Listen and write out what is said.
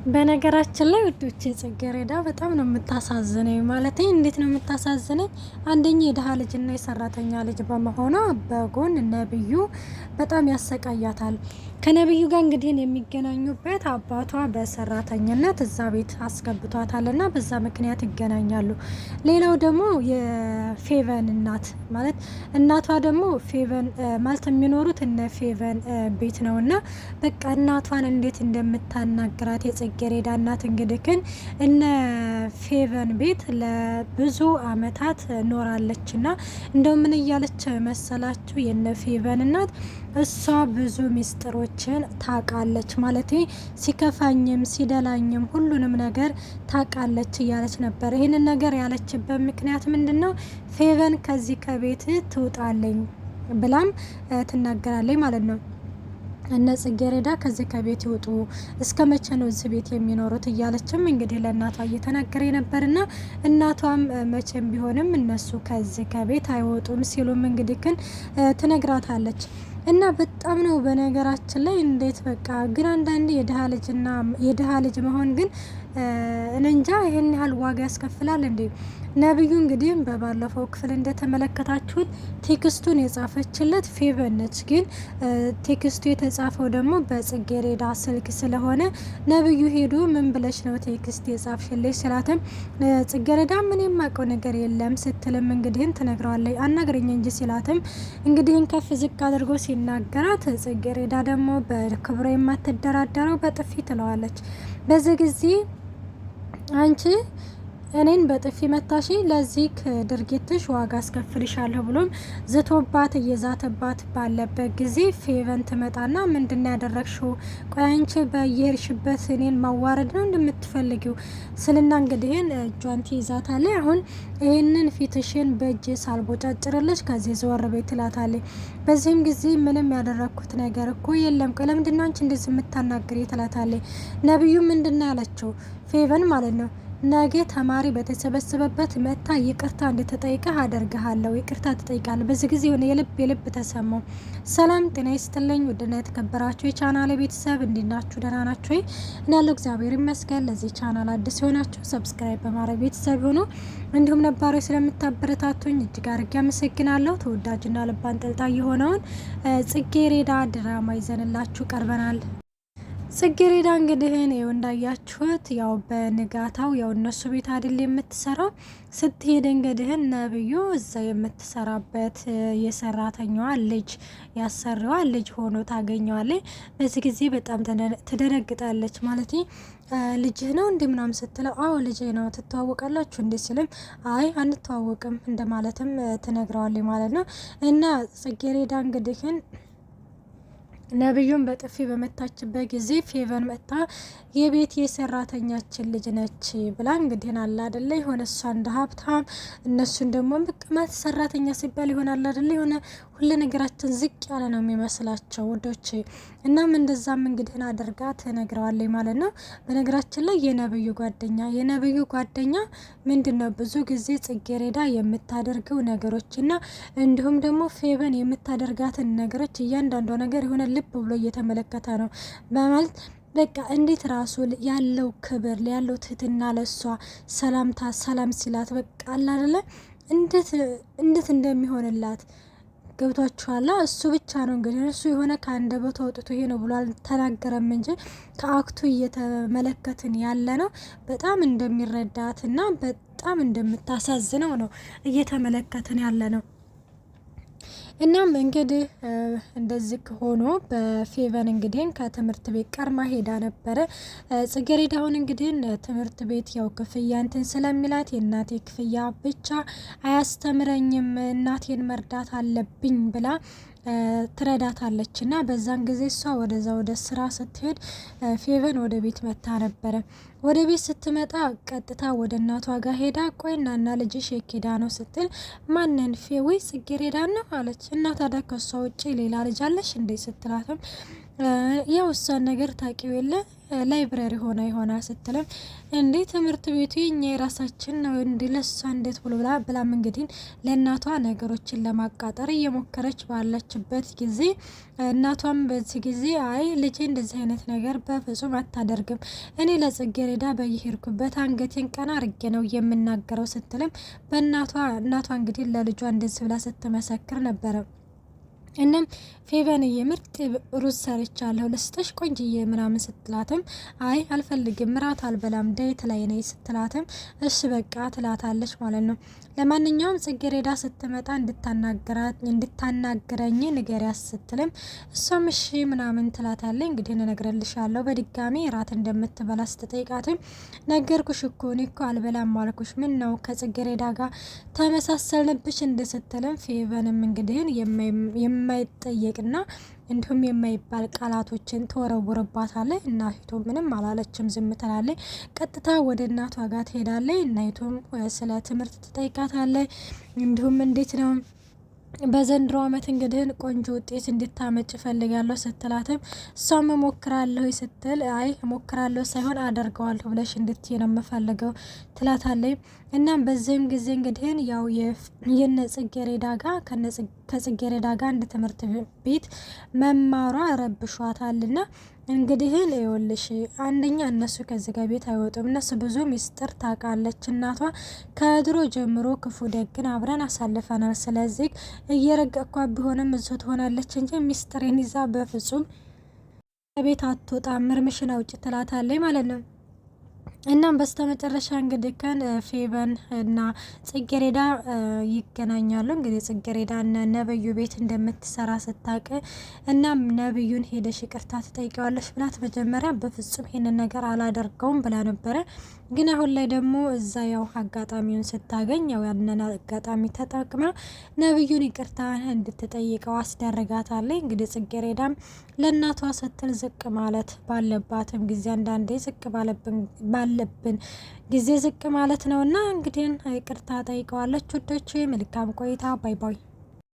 በነገራችን ላይ ውዶቼ ጽጌረዳ በጣም ነው የምታሳዝነኝ። ማለት እንዴት ነው የምታሳዝነኝ? አንደኛ የድሃ ልጅና የሰራተኛ ልጅ በመሆኗ በጎን ነብዩ በጣም ያሰቃያታል። ከነብዩ ጋር እንግዲህ የሚገናኙበት አባቷ በሰራተኝነት እዛ ቤት አስገብቷታል እና በዛ ምክንያት ይገናኛሉ። ሌላው ደግሞ የፌቨን እናት ማለት እናቷ ደግሞ ፌቨን ማለት የሚኖሩት እነ ፌቨን ቤት ነው እና በቃ እናቷን እንዴት እንደምታናግራት የጽጌረዳ እናት እንግዲህ ግን እነ ፌቨን ቤት ለብዙ አመታት ኖራለች እና እንደው ምን እያለች መሰላችሁ የነ ፌቨን እናት እሷ ብዙ ሚስጥሮችን ታቃለች ማለት ሲከፋኝም ሲደላኝም ሁሉንም ነገር ታቃለች እያለች ነበር። ይህንን ነገር ያለችበት ምክንያት ምንድነው? ፌቨን ከዚህ ከቤት ትውጣለኝ ብላም ትናገራለች ማለት ነው። እነ ጽጌረዳ ከዚህ ከቤት ይውጡ፣ እስከ መቼ ነው እዚህ ቤት የሚኖሩት እያለችም እንግዲህ ለእናቷ እየተናገረ ነበርና እናቷም መቼም ቢሆንም እነሱ ከዚህ ከቤት አይወጡም ሲሉም እንግዲህ ግን ትነግራታለች። እና በጣም ነው በነገራችን ላይ እንዴት በቃ ግን አንዳንዴ የድሃ ልጅ መሆን ግን እንጃ ይሄን ያህል ዋጋ ያስከፍላል እንዴ? ነብዩ እንግዲህ በባለፈው ክፍል እንደተመለከታችሁት ቴክስቱን የጻፈችለት ፌቨን ነች። ግን ቴክስቱ የተጻፈው ደግሞ በጽጌረዳ ስልክ ስለሆነ ነብዩ ሄዶ ምን ብለሽ ነው ቴክስት የጻፍሽልኝ ስላትም ጽጌረዳ ምን የማውቀው ነገር የለም ስትልም እንግዲህን ትነግረዋለች። አናግረኝ እንጂ ሲላትም እንግዲህን ከፍ ዝቅ አድርጎ ሲናገራት ጽጌረዳ ደግሞ በክብሮ የማትደራደረው በጥፊ ትለዋለች። በዚህ ጊዜ አንቺ እኔን በጥፊ መታሽ፣ ለዚህ ድርጊትሽ ዋጋ አስከፍልሻለሁ ብሎም ዝቶባት እየዛተባት ባለበት ጊዜ ፌቨን ትመጣና ምንድን ያደረግሽው? ቆይ አንቺ በየሄድሽበት እኔን ማዋረድ ነው እንደምትፈልጊው ስልና እንግዲህን እጇን ትይዛታለች። አሁን ይህንን ፊትሽን በእጅ ሳልቦጫጭርልሽ ከዚህ ዘወር ቤት ትላታለች። በዚህም ጊዜ ምንም ያደረግኩት ነገር እኮ የለም። ቆይ ለምንድነው አንቺ እንደዚህ የምታናግሪ? ትላታለች። ነብዩ ምንድን ያለችው ፌቨን ማለት ነው ነገ ተማሪ በተሰበሰበበት መታ ይቅርታ እንድትጠይቅህ አደርግሃለሁ፣ ይቅርታ ትጠይቃለህ። በዚህ ጊዜ የሆነ የልብ ተሰማው። ሰላም ጤና ይስጥልኝ ውድና የተከበራችሁ የቻናሌ ቤተሰብ እንዲናችሁ ደህና ናችሁ? እኔ ያለው እግዚአብሔር ይመስገን። ለዚህ ቻናል አዲስ የሆናችሁ ሰብስክራይብ በማድረግ ቤተሰብ ሆኖ እንዲሁም ነባሮች ስለምታበረታቱኝ እጅግ አድርጌ አመሰግናለሁ። ተወዳጅና ልብ አንጠልጣይ የሆነውን ጽጌረዳ ድራማ ይዘንላችሁ ቀርበናል። ጽጌረዳ እንግዲህ ነው እንዳያችሁት ያው በንጋታው ያው እነሱ ቤት አይደል የምትሰራው ስትሄድ እንግዲህ ነብዩ እዛ የምትሰራበት የሰራተኛዋ ልጅ ያሰራዋ ልጅ ሆኖ ታገኘዋለች። በዚህ ጊዜ በጣም ትደነግጣለች። ማለት ልጅህ ነው እንዴ ምናምን ስትለው አዎ ልጅ ነው ትተዋወቃላችሁ እንዴ ሲልም አይ አንተዋወቅም እንደማለትም ትነግረዋለች ማለት ነው። እና ጽጌረዳ እንግዲህን ነብዩን በጥፊ በመታችበት ጊዜ ፌቨን መጣ የቤት የሰራተኛችን ልጅ ነች ብላ እንግዲህ አለ አይደለ የሆነ እሷ እንደ ሀብታም እነሱን ደግሞ መቀማት ሰራተኛ ሲባል ይሆናል አይደለ የሆነ ሁሉ ነገራችን ዝቅ ያለ ነው የሚመስላቸው ውዶች። እናም እንደዛም እንግዲህ አድርጋ ትነግረዋለች ማለት ነው። በነገራችን ላይ የነብዩ ጓደኛ ምንድነው ብዙ ጊዜ ጽጌረዳ የምታደርገው ነገሮችና እንዲሁም ደግሞ ፌቨን የምታደርጋትን ነገሮች እያንዳንዷ ነገር የሆነ ልብ ብሎ እየተመለከተ ነው በማለት በቃ እንዴት ራሱ ያለው ክብር ያለው ትህትና ለሷ ሰላም ሲላት በቃ አለ አይደለ እንዴት እንደሚሆንላት ገብቷችኋል? እሱ ብቻ ነው እንግዲህ እሱ የሆነ ከአንደበቱ አውጥቶ ይሄ ነው ብሎ አልተናገረም እንጂ ከአክቱ እየተመለከትን ያለ ነው በጣም እንደሚረዳትና በጣም እንደምታሳዝነው ነው እየተመለከትን ያለ ነው። እናም እንግዲህ እንደዚህ ሆኖ በፌቨን እንግዲህ ከትምህርት ቤት ቀርማ ሄዳ ነበረ። ጽጌረዳ አሁን እንግዲህ ትምህርት ቤት ያው ክፍያ እንትን ስለሚላት የእናቴ ክፍያ ብቻ አያስተምረኝም እናቴን መርዳት አለብኝ ብላ ትረዳታለች። እና በዛን ጊዜ እሷ ወደዛ ወደ ስራ ስትሄድ ፌቨን ወደ ቤት መታ ነበረ። ወደ ቤት ስትመጣ ቀጥታ ወደ እናቷ ጋር ሄዳ ቆይ እናና ልጅሽ የኬዳ ነው ስትል ማንን ወይ ጽጌረዳ ነው አለች። እና ታዲያ ከሷ ውጪ ሌላ ልጅ አለሽ እንዴ ስትላትም ያው እሷን ነገር ታቂው የለ ላይብረሪ ሆና ይሆናል ስትልም እንዴ ትምህርት ቤቱ የኛ የራሳችን ነው እንዲ ለሷ እንዴት ብሎ ብላም እንግዲህ ለእናቷ ነገሮችን ለማቃጠር እየሞከረች ባለችበት ጊዜ እናቷም በዚህ ጊዜ አይ ልጄ እንደዚህ አይነት ነገር በፍጹም አታደርግም፣ እኔ ለጽጌረዳ በየሄድኩበት አንገቴን ቀና አርጌ ነው የምናገረው ስትልም እናቷ እንግዲህ ለልጇ እንደዚህ ብላ ስትመሰክር ነበረ። እናም ፌቨንዬ ምርጥ ሩዝ ሰርቻለሁ ልስጥሽ ቆንጅዬ ምናምን ስትላትም አይ አልፈልግም ምራት አልበላም ዳይት ላይ ነኝ ስትላትም እሺ በቃ ትላታለች ማለት ነው። ለማንኛውም ጽጌረዳ ስትመጣ እንድታናግረኝ ንገሪያት ስትልም እሷም እሺ ምናምን ትላታለች። እንግዲህ እነግርልሻለሁ በድጋሚ ራት እንደምትበላ ስትጠይቃትም ነገርኩሽ እኮ እኔ እኮ አልበላም አልኩሽ ምን ነው ከጽጌረዳ ጋር ተመሳሰልንብሽ እንደስትልም ፌቨንም እንግዲህ የማይጠየቅና እንዲሁም የማይባል ቃላቶችን ተወረውርባታለች። እናቱ ምንም አላለችም፣ ዝም ትላለች። ቀጥታ ወደ እናቷ ጋር ትሄዳለች። እናቱም ስለ ትምህርት ትጠይቃታለች። እንዲሁም እንዴት ነው በዘንድሮ ዓመት እንግዲህ ቆንጆ ውጤት እንድታመጭ ፈልጋለሁ ስትላትም እሷም እሞክራለሁ ስትል አይ እሞክራለሁ ሳይሆን አደርገዋለሁ ብለሽ እንድትይ ነው የምፈልገው ትላታለች። እናም በዚህም ጊዜ እንግዲህ ያው የነ ጽጌረዳ ጋር ከጽጌረዳ ጋር አንድ ትምህርት ቤት መማሯ ረብሿታልና እንግዲህ ይኸውልሽ አንደኛ እነሱ ከዚህ ጋር ቤት አይወጡም። እነሱ ብዙ ሚስጥር ታውቃለች እናቷ ከድሮ ጀምሮ ክፉ ደግን አብረን አሳልፈናል። ስለዚህ እየረገጥኳ ቢሆንም እዚሁ ትሆናለች እንጂ ሚስጥሬን ይዛ በፍጹም ቤት አትወጣም፣ ምርምሽን አውጭ ትላታለች ማለት ነው። እናም በስተመጨረሻ እንግዲህ ፌቨን እና ጽጌረዳ ይገናኛሉ። እንግዲህ ጽጌረዳ እና ነብዩ ቤት እንደምትሰራ ስታውቅ እናም ነብዩን ሄደሽ ይቅርታ ትጠይቀዋለሽ ብላት መጀመሪያ በፍጹም ይሄንን ነገር አላደርገውም ብላ ነበረ። ግን አሁን ላይ ደግሞ እዛ ያው አጋጣሚውን ስታገኝ ያው ያንን አጋጣሚ ተጠቅማ ነብዩን ይቅርታ እንድትጠይቀው አስደረጋታለች። እንግዲህ ጽጌረዳም ለእናቷ ስትል ዝቅ ማለት ባለባትም ጊዜ አንዳንዴ ዝቅ ባለብን ጊዜ ዝቅ ማለት ነውና እንግዲህ ይቅርታ ጠይቀዋለች። ውዶቼ መልካም ቆይታ። ባይ ባይ።